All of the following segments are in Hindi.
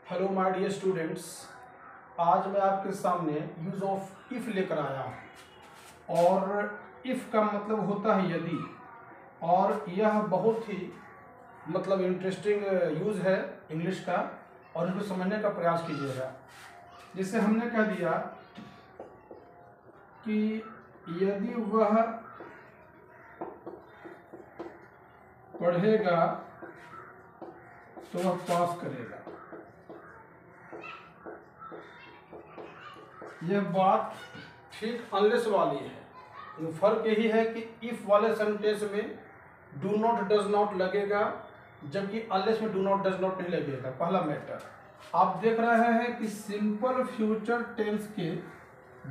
हेलो माय डियर स्टूडेंट्स, आज मैं आपके सामने यूज ऑफ इफ लेकर आया हूँ। और इफ का मतलब होता है यदि, और यह बहुत ही इंटरेस्टिंग यूज है इंग्लिश का, और इसको समझने का प्रयास कीजिएगा। जिससे हमने कह दिया कि यदि वह पढ़ेगा तो वह पास करेगा। यह बात ठीक अनलेस वाली है। फर्क यही है कि इफ वाले सेंटेंस में डू नॉट डज नॉट लगेगा, जबकि अनलेस में डू नॉट डज नॉट नहीं लगेगा। पहला मैटर, आप देख रहे हैं कि सिंपल फ्यूचर टेंस के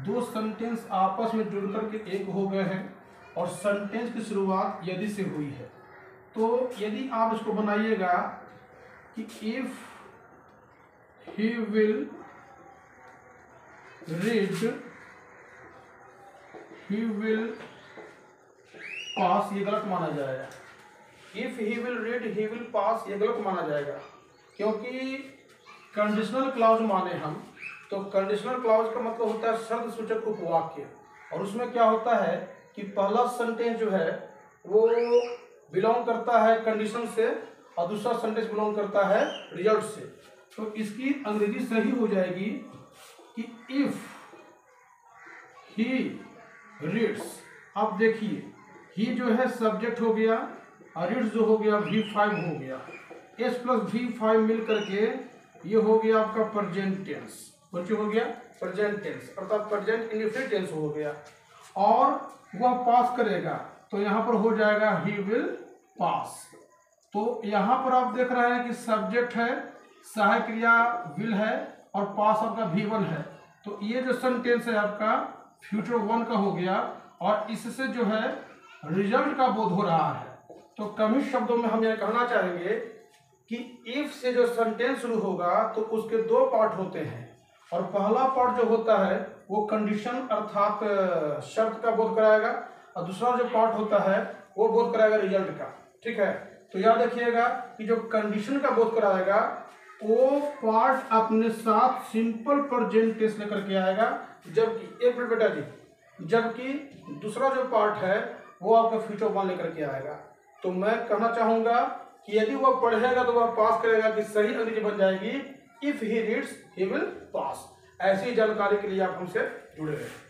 दो सेंटेंस आपस में जुड़कर के एक हो गए हैं, और सेंटेंस की शुरुआत यदि से हुई है। तो यदि आप इसको बनाइएगा कि if he will read he will pass, ये गलत माना जाएगा। If he will read he will pass, ये गलत माना जाएगा, क्योंकि कंडीशनल क्लॉज माने हम तो कंडीशनल क्लॉज का मतलब होता है शर्त सूचक उपवाक्य। और उसमें क्या होता है कि पहला सेंटेंस जो है वो बिलोंग करता है कंडीशन से, और दूसरा सेंटेंस बिलोंग करता है रिजल्ट से। तो इसकी अंग्रेजी सही हो जाएगी कि इफ ही रीड्स। अब देखिए, ही जो है सब्जेक्ट हो गया, और रीड्स जो हो गया V5 हो गया, S प्लस V5 मिल करके ये हो गया आपका प्रेजेंट टेंस। कुछ हो गया प्रेजेंट टेंस, अर्थात प्रेजेंट इंडेफिनिट टेंस हो गया। और वह पास करेगा तो यहाँ पर हो जाएगा ही विल पास। तो यहाँ पर आप देख रहे हैं कि सब्जेक्ट है, सहायक क्रिया विल है, और पास आपका V1 है। तो ये जो सेंटेंस है आपका फ्यूचर 1 का हो गया, और इससे जो है रिजल्ट का बोध हो रहा है। तो कम ही शब्दों में हम यह कहना चाहेंगे कि इफ से जो सेंटेंस शुरू होगा तो उसके दो पार्ट होते हैं, और पहला पार्ट जो होता है वो कंडीशन अर्थात शर्त का बोध कराएगा, और दूसरा जो पार्ट होता है वो बोध कराएगा रिजल्ट का। ठीक है, तो याद रखिएगा कि जो कंडीशन का बोध कराएगा वो पार्ट अपने साथ सिंपल प्रेजेंट टेंस लेकर के आएगा, जबकि एक मिनट बेटा जी, जबकि दूसरा जो पार्ट है वो आपका फ्यूचर 1 लेकर के आएगा। तो मैं कहना चाहूंगा कि यदि वह पढ़ेगा तो वह पास करेगा कि सही अंग्रेजी बन जाएगी if he reads he will pass. ऐसी जानकारी के लिए आप हमसे जुड़े रहें।